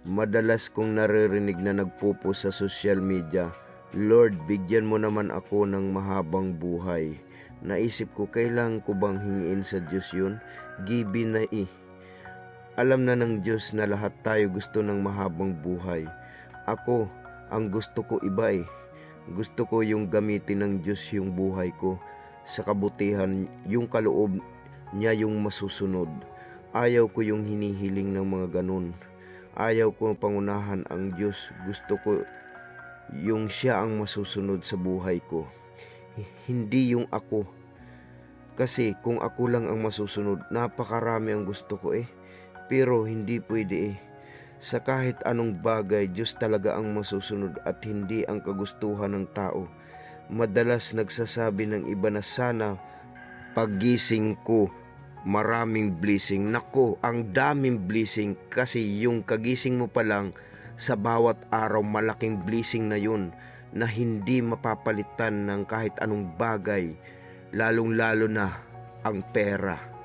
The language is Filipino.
Madalas kong naririnig na nagpo-post sa social media, "Lord, bigyan mo naman ako ng mahabang buhay." Naisip ko, kailangan ko bang hingiin sa Diyos yun? Given na eh. Alam na ng Diyos na lahat tayo gusto ng mahabang buhay. Ako, ang gusto ko iba eh. Gusto ko yung gamitin ng Diyos yung buhay ko sa kabutihan, yung kaloob niya yung masusunod. Ayaw ko yung hinihiling ng mga ganun. Ayaw ko pangunahan ang Diyos. Gusto ko yung siya ang masusunod sa buhay ko. Hindi yung ako. Kasi kung ako lang ang masusunod, napakarami ang gusto ko eh. Pero hindi pwede eh. Sa kahit anong bagay, Diyos talaga ang masusunod at hindi ang kagustuhan ng tao. Madalas nagsasabi ng iba na sana paggising ko maraming blessing. Nako, ang daming blessing kasi yung kagising mo pa lang sa bawat araw, malaking blessing na yun na hindi mapapalitan ng kahit anong bagay, lalong lalo na ang pera.